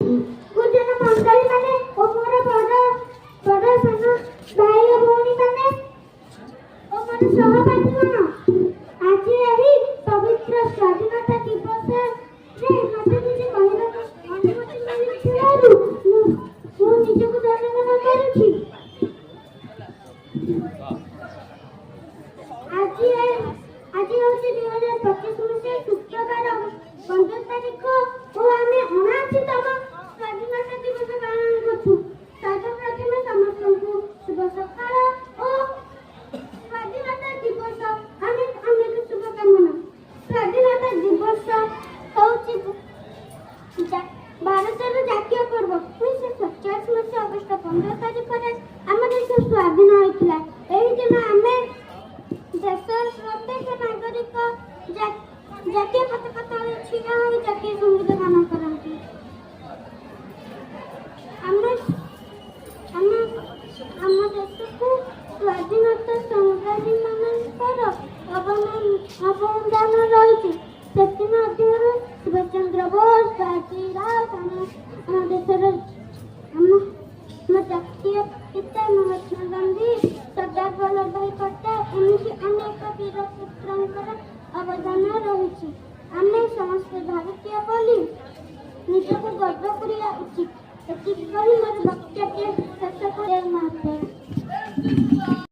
गुरुजन मंडली माने ओ मोर बड़ सान भाई और भौणी माने ओ मोर सहपाठी मान आज एही पवित्र स्वाधीनता दिवस रे मते किछि कहबाक अनुमति मिलिथिबारु मु निजକୁ धन्यवाद करूछि। आज होछि 2025 मसीहा शुक्रवार 15 तारिख और आमे 79तम स्वाधीनता दिवस पालन करछु। सर्वप्रथम समस्तଙ୍କୁ शुभ सकाळ और स्वाधीनता दिवस अनेक अनेक शुभकामना। स्वाधीनता दिवस होछि भारतर जातीय पर्व। 1947 मसीहा अगस्त 15 तारिख रे आम देश स्वाधीन होइतिला। एही दिन आमे देशर प्रत्येक नागरिक जातीय पताका तले छिड़ा होई जातीय संगीत गान करନ୍ତି। ଆମ ଦେଶକୁ ସ୍ୱାଧୀନତା ସଂଗ୍ରାମୀ ମାନଙ୍କର ଅବଦାନ ରହିଛି। ସେଥିମଧ୍ୟରୁ ସୁଭାଷ ଚନ୍ଦ୍ର ବୋଷ, ବାଜି ରାଉତ, ଆମ ଦେଶର ଆମ ଜାତୀୟ ପିତା ମହାତ୍ମା ଗାନ୍ଧୀ, ସର୍ଦ୍ଦାର ବଲ୍ଲଭ ଭାଇ ପଟେଲ ଏମିତି ଅନେକ ବୀର ପୁତ୍ରଙ୍କର ଅବଦାନ ରହିଛି। ଆମେ ସମସ୍ତେ ଭାରତୀୟ ବୋଲି ନିଜକୁ ଗର୍ବ କରିବା ଉଚିତ। ଏତିକି କହି ମୋର ବକ୍ତବ୍ୟ ଶେଷ କରିବା।